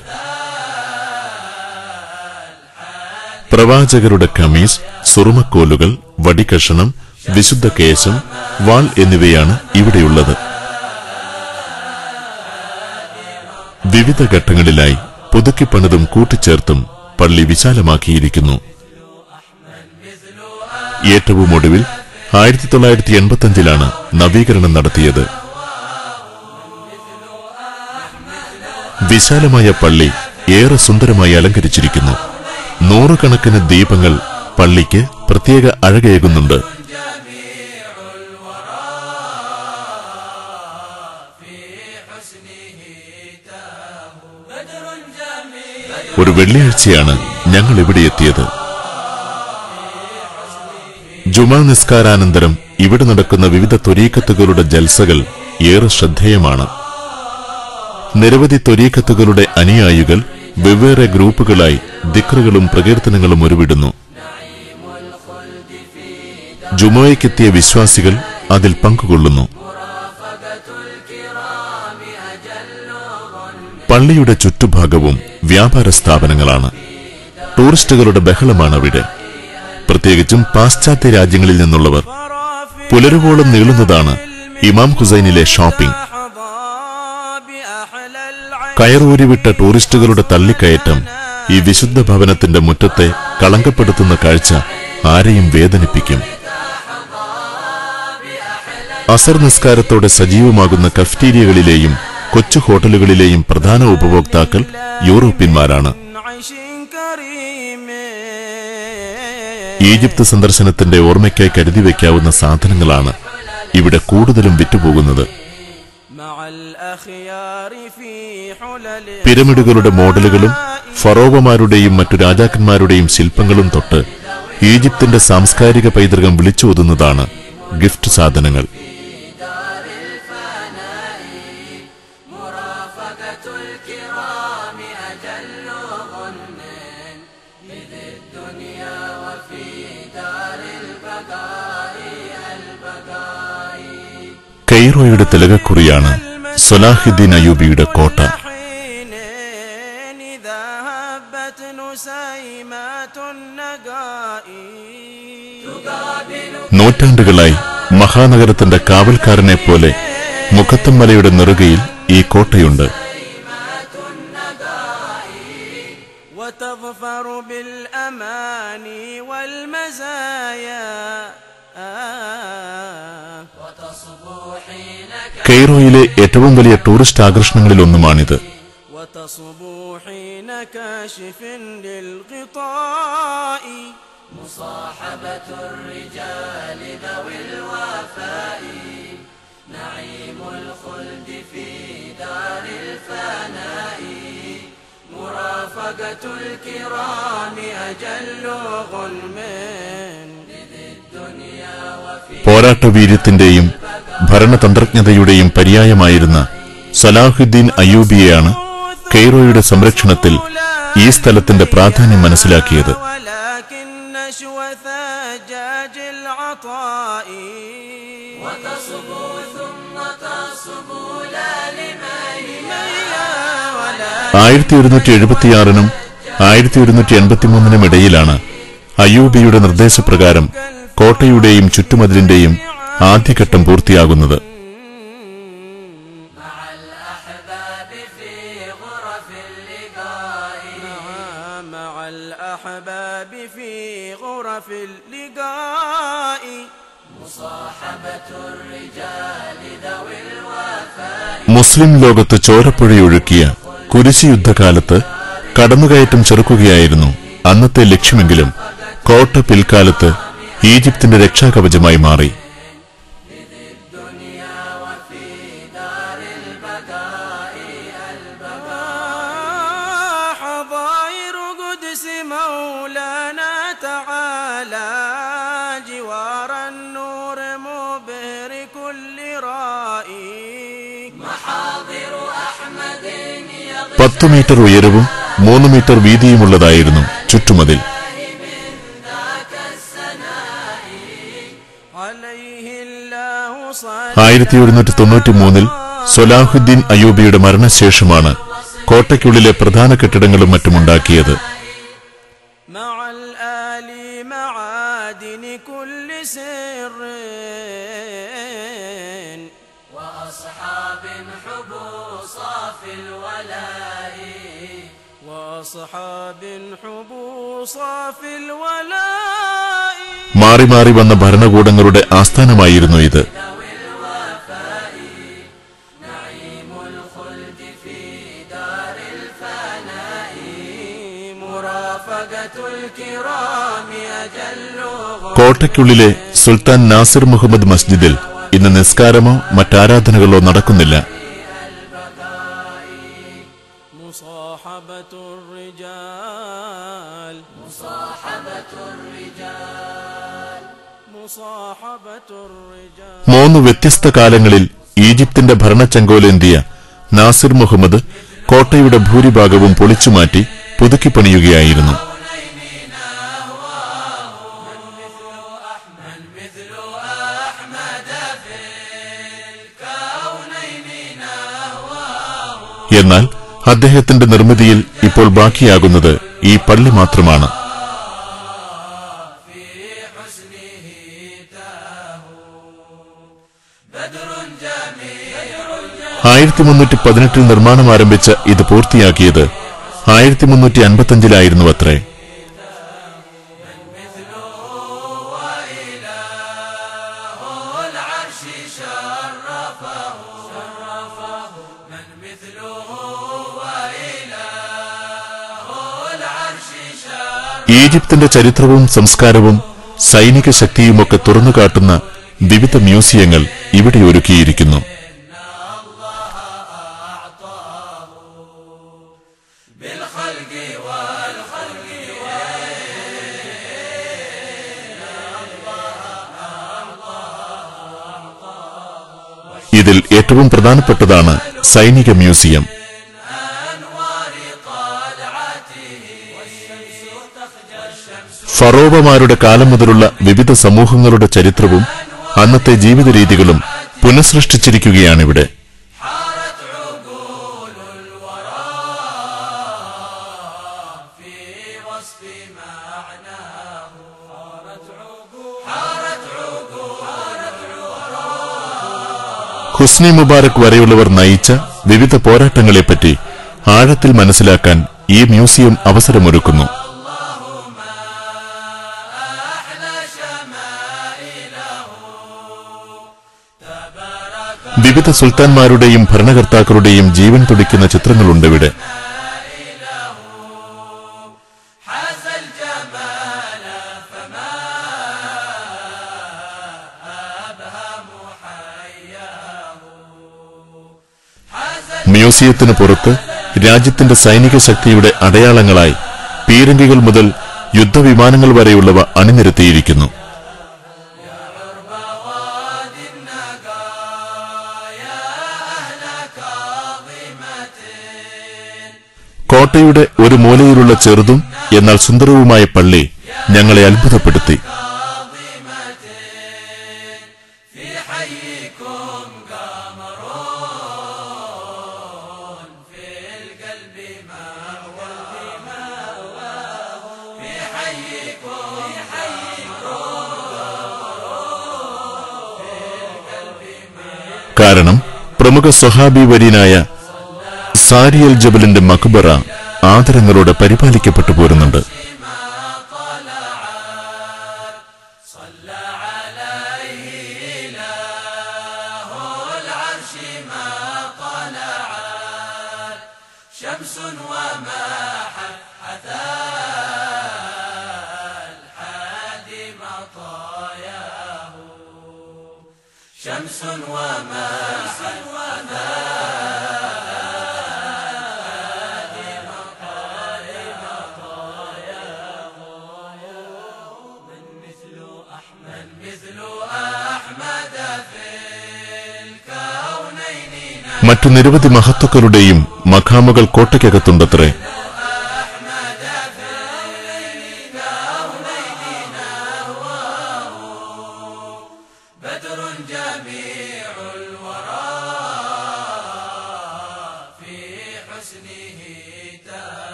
പ്രവാചകരുടെ ഖമീസ്, സുറുമക്കോലുകൾ, വടികഷണം, വിശുദ്ധ കേശം, വാൾ എന്നിവയാണ് ഇവിടെയുള്ളത്. വിവിധ ഘട്ടങ്ങളിലായി പുതുക്കിപ്പണിതും കൂട്ടിച്ചേർത്തും പള്ളി വിശാലമാക്കിയിരിക്കുന്നു. ഏറ്റവും ഒടുവിൽ 1985 നവീകരണം നടത്തിയത്. വിശാലമായ പള്ളി ഏറെ സുന്ദരമായി അലങ്കരിച്ചിരിക്കുന്നു. 100 കണക്കിന് ദീപങ്ങൾ പള്ളിക്ക് പ്രത്യേക അഴകേകുന്നുണ്ട്. ഒരു വെള്ളിയാഴ്ചയാണ് ഞങ്ങൾ ഇവിടെ എത്തിയത്. ജുമാ നിസ്കാരാനന്തരം ഇവിടെ നടക്കുന്ന വിവിധ ത്വരീഖത്തുകളുടെ ജൽസകൾ ഏറെ ശ്രദ്ധേയമാണ്. നിരവധി ത്വരീഖത്തുകളുടെ അനുയായികൾ വെവ്വേറെ ഗ്രൂപ്പുകളായി ദിക്റുകളും പ്രകീർത്തനങ്ങളും ഉരുവിടുന്നു. ജുമുഅയ്ക്കെത്തിയ വിശ്വാസികൾ അതിൽ പങ്കുകൊള്ളുന്നു. പള്ളിയുടെ ചുറ്റുഭാഗവും വ്യാപാര സ്ഥാപനങ്ങളാണ്. ടൂറിസ്റ്റുകളുടെ ബഹളമാണ് അവിടെ. പ്രത്യേകിച്ചും പാശ്ചാത്യ രാജ്യങ്ങളിൽ നിന്നുള്ളവർ. പുലരുവോളം നീളുന്നതാണ് ഇമാം ഹുസൈനിലെ ഷോപ്പിംഗ്. കയറൂരിവിട്ട ടൂറിസ്റ്റുകളുടെ തള്ളിക്കയറ്റം ഈ വിശുദ്ധ ഭവനത്തിന്റെ മുറ്റത്തെ കളങ്കപ്പെടുത്തുന്ന കാഴ്ച ആരെയും വേദനിപ്പിക്കും. അസർ നിസ്കാരത്തോടെ സജീവമാകുന്ന കഫ്റ്റീരിയകളിലെയും കൊച്ചു ഹോട്ടലുകളിലെയും പ്രധാന ഉപഭോക്താക്കൾ യൂറോപ്യന്മാരാണ്. ഈജിപ്ത് സന്ദർശനത്തിന്റെ ഓർമ്മയ്ക്കായി കരുതി വയ്ക്കാവുന്ന സാധനങ്ങളാണ് ഇവിടെ കൂടുതലും വിറ്റുപോകുന്നത്. പിരമിഡുകളുടെ മോഡലുകളും ഫറോവമാരുടെയും മറ്റു രാജാക്കന്മാരുടെയും ശില്പങ്ങളും തൊട്ട് ഈജിപ്തിന്റെ സാംസ്കാരിക പൈതൃകം വിളിച്ചോതുന്നതാണ് ഗിഫ്റ്റ് സാധനങ്ങൾ. കെയ്റോയുടെ തിലകക്കുറിയാണ് സലാഹുദ്ദീൻ അയ്യൂബിയുടെ കോട്ട. നൂറ്റാണ്ടുകളായി മഹാനഗരത്തിന്റെ കാവൽക്കാരനെ പോലെ മുഖത്തം മലയുടെ നെറുകയിൽ ഈ കോട്ടയുണ്ട്. കെയ്റോയിലെ ഏറ്റവും വലിയ ടൂറിസ്റ്റ് ആകർഷണങ്ങളിലൊന്നുമാണിത്. പോരാട്ടവീര്യത്തിന്റെയും ഭരണതന്ത്രജ്ഞതയുടെയും പര്യായമായിരുന്ന സലാഹുദ്ദീൻ അയ്യൂബിയെയാണ് കെയ്റോയുടെ സംരക്ഷണത്തിൽ ഈ സ്ഥലത്തിന്റെ പ്രാധാന്യം മനസ്സിലാക്കിയത്. ആയിരത്തി 1176 1183 ഇടയിലാണ് അയ്യൂബിയുടെ നിർദ്ദേശപ്രകാരം കോട്ടയുടെയും ചുറ്റുമതിലിന്റെയും ആദ്യഘട്ടം പൂർത്തിയാകുന്നത്. മുസ്ലിം ലോകത്ത് ചോരപ്പുഴയൊഴുക്കിയ കുരിശ് യുദ്ധകാലത്ത് കടന്നുകയറ്റം ചെറുക്കുകയായിരുന്നു അന്നത്തെ ലക്ഷ്യമെങ്കിലും കോട്ട പിൽക്കാലത്ത് ഈജിപ്തിന്റെ രക്ഷാകവചമായി മാറി. പത്ത് മീറ്റർ ഉയരവും 3 മീറ്റർ വീതിയുമുള്ളതായിരുന്നു ചുറ്റുമതിൽ. ആയിരത്തി 1193 സലാഹുദ്ദീൻ അയ്യൂബിയുടെ മരണശേഷമാണ് കോട്ടയ്ക്കുള്ളിലെ പ്രധാന കെട്ടിടങ്ങളും മറ്റുമുണ്ടാക്കിയത്. മാറി മാറി വന്ന ഭരണകൂടങ്ങളുടെ ആസ്ഥാനമായിരുന്നു ഇത്. കോട്ടയ്ക്കുള്ളിലെ സുൽത്താൻ നാസിർ മുഹമ്മദ് മസ്ജിദിൽ ഇന്ന് നിസ്കാരമോ മറ്റാരാധനകളോ നടക്കുന്നില്ല. മൂന്ന് വ്യത്യസ്ത കാലങ്ങളിൽ ഈജിപ്തിന്റെ ഭരണച്ചങ്കോലേന്തിയ നാസിർ മുഹമ്മദ് കോട്ടയുടെ ഭൂരിഭാഗവും പൊളിച്ചുമാറ്റി പുതുക്കിപ്പണിയുകയായിരുന്നു. എന്നാൽ അദ്ദേഹത്തിന്റെ നിർമ്മിതിയിൽ ഇപ്പോൾ ബാക്കിയാകുന്നത് ഈ പള്ളി മാത്രമാണ്. 1318 നിർമ്മാണം ആരംഭിച്ച ഇത് പൂർത്തിയാക്കിയത് 1355 അത്രേ. ഈജിപ്തിന്റെ ചരിത്രവും സംസ്കാരവും സൈനിക ശക്തിയുമൊക്കെ തുറന്നുകാട്ടുന്ന വിവിധ മ്യൂസിയങ്ങൾ ഇവിടെ ഒരുക്കിയിരിക്കുന്നു. ഇതിൽ ഏറ്റവും പ്രധാനപ്പെട്ടതാണ് സൈനിക മ്യൂസിയം. ഫറോവമാരുടെ കാലം മുതലുള്ള വിവിധ സമൂഹങ്ങളുടെ ചരിത്രവും അന്നത്തെ ജീവിത രീതികളും പുനഃസൃഷ്ടിച്ചിരിക്കുകയാണിവിടെ. ഹുസ്നി മുബാരക് വരെയുള്ളവർ നയിച്ച വിവിധ പോരാട്ടങ്ങളെപ്പറ്റി ആഴത്തിൽ മനസ്സിലാക്കാൻ ഈ മ്യൂസിയം അവസരമൊരുക്കുന്നു. വിവിധ സുൽത്താൻമാരുടെയും ഭരണകർത്താക്കളുടെയും ജീവൻ തുടിക്കുന്ന ചിത്രങ്ങളുണ്ടിവിടെ. മ്യൂസിയത്തിന് പുറത്ത് രാജ്യത്തിന്റെ സൈനിക ശക്തിയുടെ അടയാളങ്ങളായി പീരങ്കികൾ മുതൽ യുദ്ധവിമാനങ്ങൾ വരെയുള്ളവ അണിനിരത്തിയിരിക്കുന്നു. കോട്ടയുടെ ഒരു മൂലയിലുള്ള ചെറുതും എന്നാൽ സുന്ദരവുമായ പള്ളി ഞങ്ങളെ അത്ഭുതപ്പെടുത്തി. കാരണം പ്രമുഖ സ്വഹാബി വര്യനായ സാരി അൽ ജബലിന്റെ മഖ്ബറ ആദരങ്ങളോടെ പരിപാലിക്കപ്പെട്ടു പോരുന്നുണ്ട്. മറ്റു നിരവധി മഹത്തുക്കളുടെയും മഖാമുകൾ കോട്ടയ്ക്കകത്തുണ്ടത്രേ.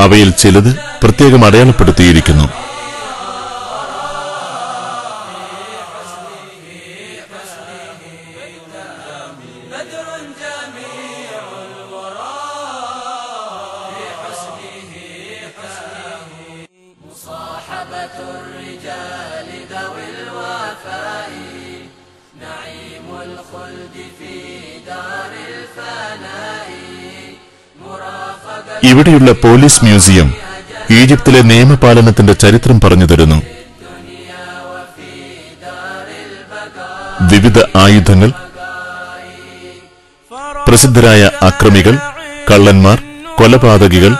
അവയിൽ ചിലത് പ്രത്യേകം അടയാളപ്പെടുത്തിയിരിക്കുന്നു. ഇവിടെയുള്ള പോലീസ് മ്യൂസിയം ഈജിപ്തിലെ നിയമപാലനത്തിന്റെ ചരിത്രം പറഞ്ഞു തരുന്നു. വിവിധ ആയുധങ്ങൾ, പ്രസിദ്ധരായ അക്രമികൾ, കള്ളന്മാർ, കൊലപാതകികൾ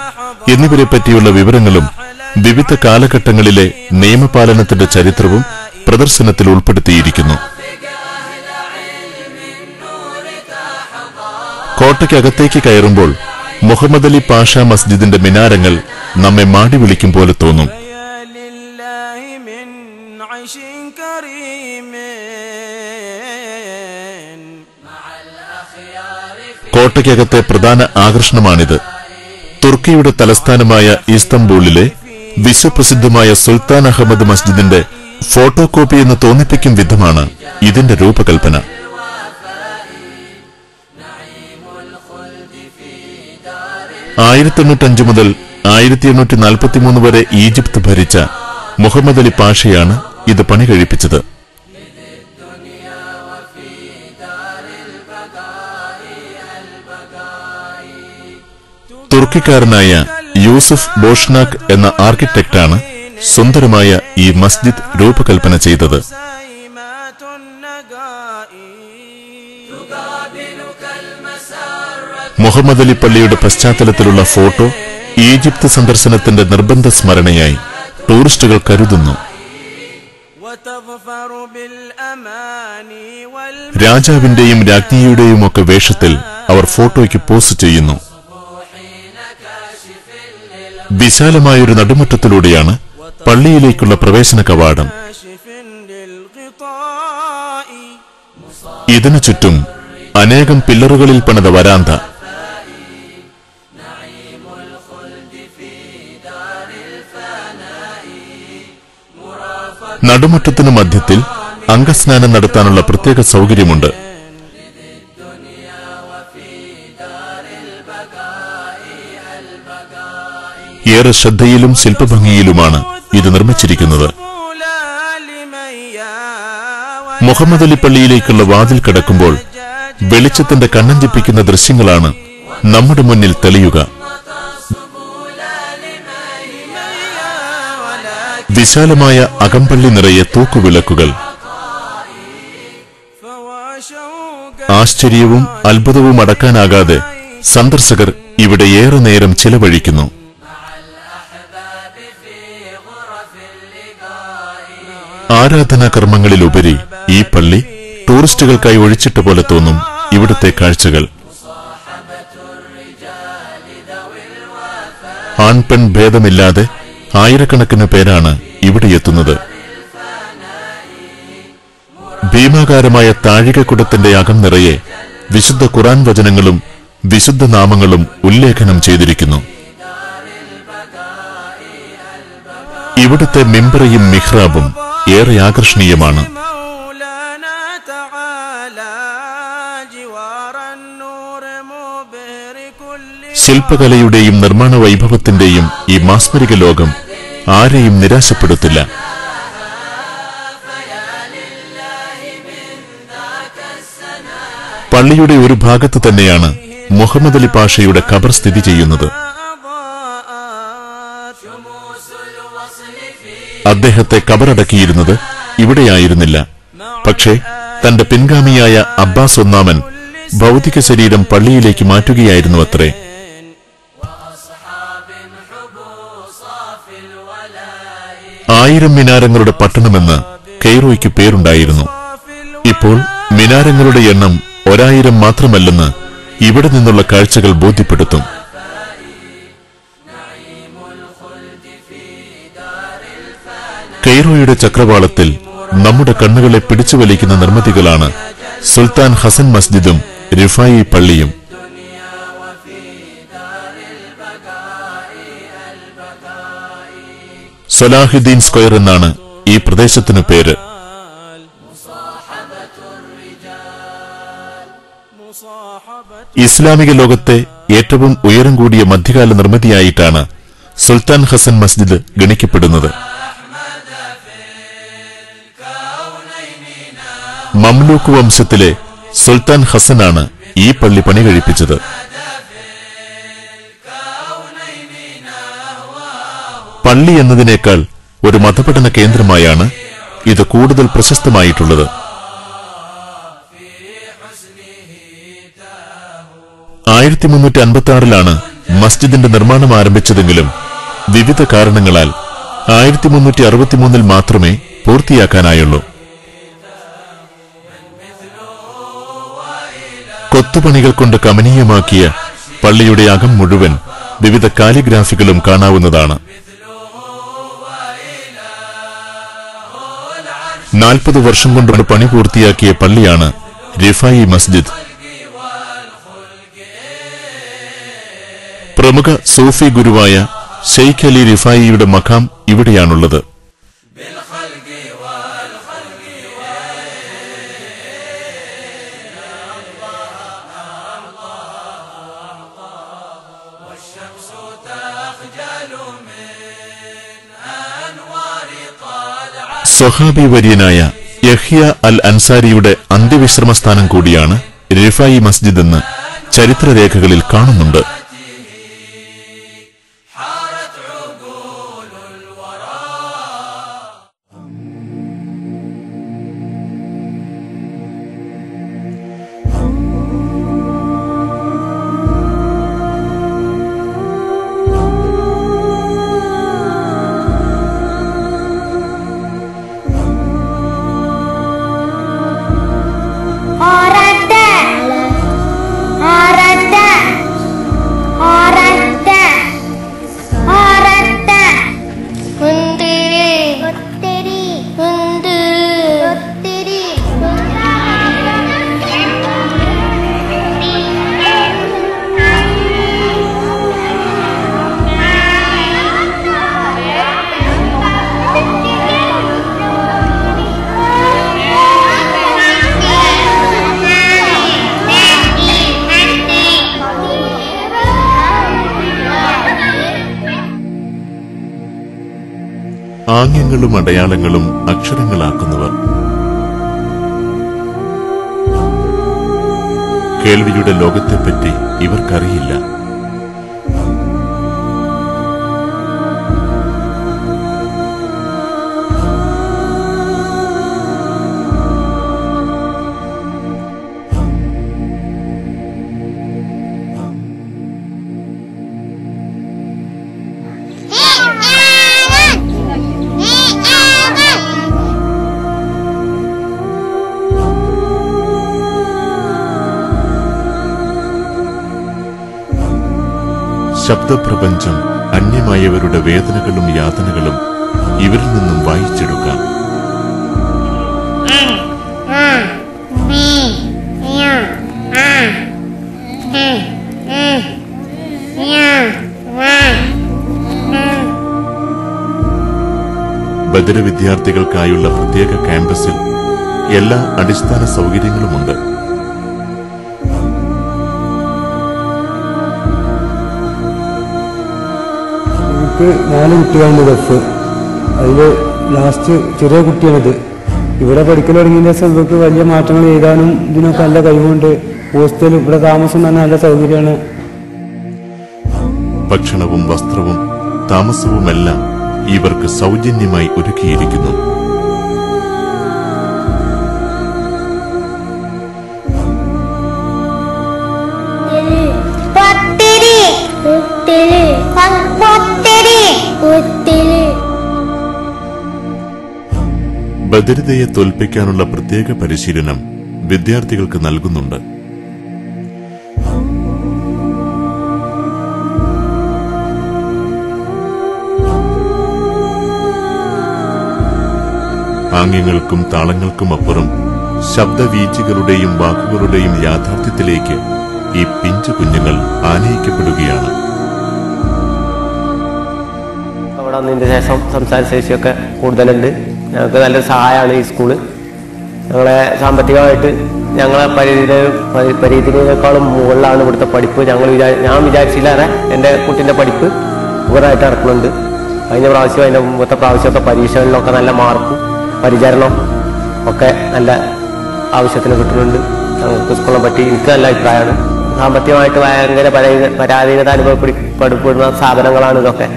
എന്നിവരെപ്പറ്റിയുള്ള വിവരങ്ങളും വിവിധ കാലഘട്ടങ്ങളിലെ നിയമപാലനത്തിന്റെ ചരിത്രവും പ്രദർശനത്തിൽ ഉൾപ്പെടുത്തിയിരിക്കുന്നു. കോട്ടയ്ക്കകത്തേക്ക് കയറുമ്പോൾ മുഹമ്മദ് അലി പാഷ മസ്ജിദിന്റെ മിനാരങ്ങൾ നമ്മെ മാടി വിളിക്കും പോലെ തോന്നും. കോട്ടയ്ക്കകത്തെ പ്രധാന ആകർഷണമാണിത്. തുർക്കിയുടെ തലസ്ഥാനമായ ഇസ്തംബൂളിലെ വിശ്വപ്രസിദ്ധമായ സുൽത്താൻ അഹമ്മദ് മസ്ജിദിന്റെ ഫോട്ടോ കോപ്പി എന്ന് തോന്നിപ്പിക്കും വിധമാണ് ഇതിന്റെ രൂപകൽപ്പന. 1805 മുതൽ 1843 വരെ ഈജിപ്ത് ഭരിച്ച മുഹമ്മദ് അലി പാഷയാണ് ഇത് പണി കഴിപ്പിച്ചത്. തുർക്കിക്കാരനായ യൂസുഫ് ബോഷ്നാക് എന്ന ആർക്കിടെക്റ്റാണ് സുന്ദരമായ ഈ മസ്ജിദ് രൂപകൽപ്പന ചെയ്തത്. മുഹമ്മദ് അലി പള്ളിയുടെ പശ്ചാത്തലത്തിലുള്ള ഫോട്ടോ ഈജിപ്ത് സന്ദർശനത്തിന്റെ നിർബന്ധ സ്മരണയായി ടൂറിസ്റ്റുകൾ കരുതുന്നു. രാജാവിന്റെയും രാജ്ഞിയുടെയും ഒക്കെ വേഷത്തിൽ അവർ ഫോട്ടോയ്ക്ക് പോസ്റ്റ് ചെയ്യുന്നു. വിശാലമായൊരു നടുമുറ്റത്തിലൂടെയാണ് പള്ളിയിലേക്കുള്ള പ്രവേശന കവാടം. ഇതിനു ചുറ്റും അനേകം പില്ലറുകളിൽ പണിത വരാന്ത. നടുമുറ്റത്തിനു മധ്യത്തിൽ അംഗസ്നാനം നടത്താനുള്ള പ്രത്യേക സൗകര്യമുണ്ട്. ഏറെ ശ്രദ്ധയിലും ശില്പഭംഗിയിലുമാണ് ഇത് നിർമ്മിച്ചിരിക്കുന്നത്. മുഹമ്മദ് അലി പള്ളിയിലേക്കുള്ള വാതിൽ കടക്കുമ്പോൾ വെളിച്ചത്തിന്റെ കണ്ണഞ്ചിപ്പിക്കുന്ന ദൃശ്യങ്ങളാണ് നമ്മുടെ മുന്നിൽ തെളിയുക. വിശാലമായ അകമ്പള്ളി നിറയെ തൂക്കുവിളക്കുകൾ. ആശ്ചര്യവും അത്ഭുതവും അടക്കാനാകാതെ സന്ദർശകർ ഇവിടെ ഏറെ നേരം ചിലവഴിക്കുന്നു. ആരാധനാ കർമ്മങ്ങളിലുപരി ഈ പള്ളി ടൂറിസ്റ്റുകൾക്കായി ഒഴിച്ചിട്ട പോലെ തോന്നും ഇവിടുത്തെ കാഴ്ചകൾ. ആൺപെൺ ഭേദമില്ലാതെ ആയിരക്കണക്കിന് പേരാണ് ഇവിടെ എത്തുന്നത്. ഭീമാകാരമായ താഴികക്കുടത്തിന്റെ അകം നിറയെ വിശുദ്ധ ഖുർആൻ വചനങ്ങളും വിശുദ്ധ നാമങ്ങളും ഉല്ലേഖനം ചെയ്തിരിക്കുന്നു. ഇവിടുത്തെ മിമ്പറയും മിഹ്റാബും ഏറെ ആകർഷണീയമാണ്. ശില്പകലയുടെയും നിർമ്മാണ വൈഭവത്തിന്റെയും ഈ മാസ്മരിക ലോകം ആരെയും നിരാശപ്പെടുത്തില്ല. പള്ളിയുടെ ഒരു ഭാഗത്ത് തന്നെയാണ് മുഹമ്മദ് അലി പാഷയുടെ ഖബർ സ്ഥിതി ചെയ്യുന്നത്. അദ്ദേഹത്തെ ഖബറടക്കിയിരുന്നത് ഇവിടെയായിരുന്നില്ല. പക്ഷേ തന്റെ പിൻഗാമിയായ അബ്ബാസ് ഒന്നാമൻ ഭൗതിക ശരീരം പള്ളിയിലേക്ക് മാറ്റുകയായിരുന്നു അത്രേ. ആയിരം മിനാരങ്ങളുടെ പട്ടണമെന്ന് കെയ്റോയ്ക്ക് പേരുണ്ടായിരുന്നു. ഇപ്പോൾ മിനാരങ്ങളുടെ എണ്ണം 1000 മാത്രമല്ലെന്ന് ഇവിടെ നിന്നുള്ള കാഴ്ചകൾ ബോധ്യപ്പെടുത്തും. കെയ്റോയുടെ ചക്രവാളത്തിൽ നമ്മുടെ കണ്ണുകളെ പിടിച്ചുവലിക്കുന്ന നിർമ്മിതികളാണ് സുൽത്താൻ ഹസൻ മസ്ജിദും റിഫായി പള്ളിയും. സലാഹുദ്ദീൻ സ്ക്വയർ എന്നാണ് ഈ പ്രദേശത്തിനു പേര്. ഇസ്ലാമിക ലോകത്തെ ഏറ്റവും ഉയരം കൂടിയ മധ്യകാല നിർമ്മിതിയായിട്ടാണ് സുൽത്താൻ ഹസൻ മസ്ജിദ് ഗണിക്കപ്പെടുന്നത്. മംലൂക്ക് വംശത്തിലെ സുൽത്താൻ ഹസനാണ് ഈ പള്ളി പണി കഴിപ്പിച്ചത്. പള്ളി എന്നതിനേക്കാൾ ഒരു മതപഠന കേന്ദ്രമായാണ് ഇത് കൂടുതൽ പ്രശസ്തമായിട്ടുള്ളത്. ആയിരത്തി 1356 മസ്ജിദിന്റെ നിർമ്മാണം ആരംഭിച്ചതെങ്കിലും വിവിധ കാരണങ്ങളാൽ 1363 മാത്രമേ പൂർത്തിയാക്കാനായുള്ളൂ. കൊത്തുപണികൾ കൊണ്ട് കമനീയമാക്കിയ പള്ളിയുടെ അകം മുഴുവൻ വിവിധ കാലിഗ്രാഫികളും കാണാവുന്നതാണ്. 40 വർഷം കൊണ്ട് പണി പൂർത്തിയാക്കിയ പള്ളിയാണ് റിഫായി മസ്ജിദ്. പ്രമുഖ സൂഫി ഗുരുവായ ഷെയ്ഖ് അലി റിഫായിയുടെ മഖാം ഇവിടെയാണുള്ളത്. സ്വഹാബി വര്യനായ യഹ്യ അൽ അൻസാരിയുടെ അന്ത്യവിശ്രമസ്ഥാനം കൂടിയാണ് റിഫായി മസ്ജിദ് എന്ന് ചരിത്രരേഖകളിൽ കാണുന്നുണ്ട്. ചിഹ്നങ്ങളും അടയാളങ്ങളും അക്ഷരങ്ങളാക്കുന്നവർ. കേൾവിയുടെ ലോകത്തെപ്പറ്റി ഇവർക്കറിയില്ല. ശബ്ദപ്രപഞ്ചം അന്യമായവരുടെ വേദനകളും യാതനകളും ഇവരിൽ നിന്നും വായിച്ചെടുക്കാം. ബദർ വിദ്യാർത്ഥികൾക്കായുള്ള പ്രത്യേക ക്യാമ്പസിൽ എല്ലാ അടിസ്ഥാന സൗകര്യങ്ങളുമുണ്ട്. എനിക്ക് 4 കുട്ടികളുണ്ട് ബസ്. അതിൽ ലാസ്റ്റ് ചെറിയ കുട്ടിയാണിത്. ഇവിടെ പഠിക്കൽ തുടങ്ങിയതിൻ്റെ ശേഷം ഇവർക്ക് വലിയ മാറ്റങ്ങൾ എഴുതാനും ഇതിനൊക്കെ നല്ല കഴിവുണ്ട്. ഹോസ്റ്റലും ഇവിടെ താമസം തന്നെ നല്ല സൗകര്യമാണ്. ഭക്ഷണവും വസ്ത്രവും താമസവുമെല്ലാം ഇവർക്ക് സൗജന്യമായി ഒരുക്കിയിരിക്കുന്നു. ബദരിതയെ തോൽപ്പിക്കാനുള്ള പ്രത്യേക പരിശീലനം വിദ്യാർത്ഥികൾക്ക് നൽകുന്നുണ്ട്. ആംഗ്യങ്ങൾക്കും താളങ്ങൾക്കുമപ്പുറം ശബ്ദവീചികളുടെയും വാക്കുകളുടെയും യാഥാർത്ഥ്യത്തിലേക്ക് ഈ പിഞ്ചു കുഞ്ഞുങ്ങൾ ആനയിക്കപ്പെടുകയാണ്. അവിടെ വന്നതിന് ശേഷം സംസാര ശേഷിയൊക്കെ കൂടുതലുണ്ട്. ഞങ്ങൾക്ക് നല്ലൊരു സഹായമാണ് ഈ സ്കൂള്. ഞങ്ങളെ സാമ്പത്തികമായിട്ട് ഞങ്ങളെ പരിധിനേക്കാളും മുകളിലാണ് ഇവിടുത്തെ പഠിപ്പ്. ഞാൻ വിചാരിച്ചില്ലാതെ എൻ്റെ കുട്ടീൻ്റെ പഠിപ്പ് ഇവരായിട്ട് നടക്കുന്നുണ്ട്. കഴിഞ്ഞ പ്രാവശ്യം അതിൻ്റെ മുമ്പത്തെ പ്രാവശ്യമൊക്കെ പരീക്ഷകളിലൊക്കെ നല്ല മാർക്കും പരിചരണം ഒക്കെ നല്ല ആവശ്യത്തിന് കിട്ടുന്നുണ്ട്. ഞങ്ങൾക്ക് സ്കൂളിനെ പറ്റി എനിക്ക് നല്ല അഭിപ്രായമാണ്. സാമ്പത്തികമായിട്ട് ഭയങ്കര പരാധീനത അനുഭവപ്പെടുന്ന സ്ഥാപനങ്ങളാണ് ഇതൊക്കെ.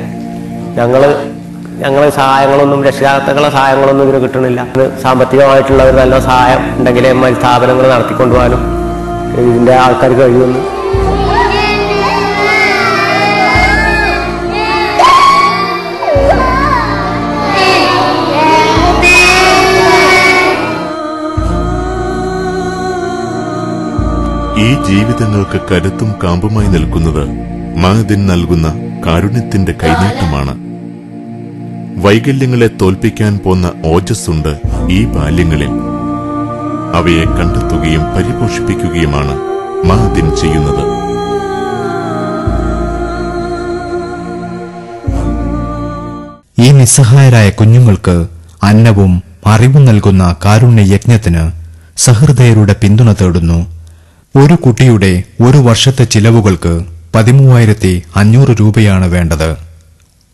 ഞങ്ങൾ സഹായങ്ങളൊന്നും രക്ഷിതാക്കളുടെ സഹായങ്ങളൊന്നും ഇതിന് കിട്ടുന്നില്ല. സാമ്പത്തികമായിട്ടുള്ള ഒരു നല്ല സഹായം ഉണ്ടെങ്കിലേ സ്ഥാപനങ്ങൾ നടത്തിക്കൊണ്ടുപോകാനും ഇതിൻ്റെ ആൾക്കാർക്ക് കഴിയുന്നു. ഈ ജീവിതങ്ങൾക്ക് കരുത്തും കാമ്പുമായി നിൽക്കുന്നത് മഹദിൻ നൽകുന്ന കാരുണ്യത്തിന്റെ കൈനീട്ടമാണ്. വൈകല്യങ്ങളെ തോൽപ്പിക്കാൻ പോന്ന ഓജസ്സുണ്ട് ഈ ബാല്യങ്ങളിൽ. അവയെ കണ്ടെത്തുകയും പരിപോഷിപ്പിക്കുകയുമാണ് മഹദിൻ ചെയ്യുന്നത്. ഈ നിസ്സഹായരായ കുഞ്ഞുങ്ങൾക്ക് അന്നവും അറിവും നൽകുന്ന കാരുണ്യ യജ്ഞത്തിന് സഹൃദയരുടെ പിന്തുണ തേടുന്നു. ഒരു കുട്ടിയുടെ ഒരു വർഷത്തെ ചിലവുകൾക്ക് 13,500 രൂപയാണ് വേണ്ടത്.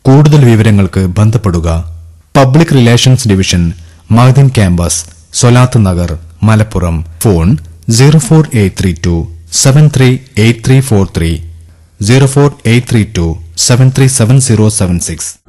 കൂടുതൽ വിവരങ്ങൾക്ക് ബന്ധപ്പെടുക. Public relations division, മഹദിൻ campus, സൊലാത്ത് Nagar, Malappuram. Phone 04832 738343 04832 737076.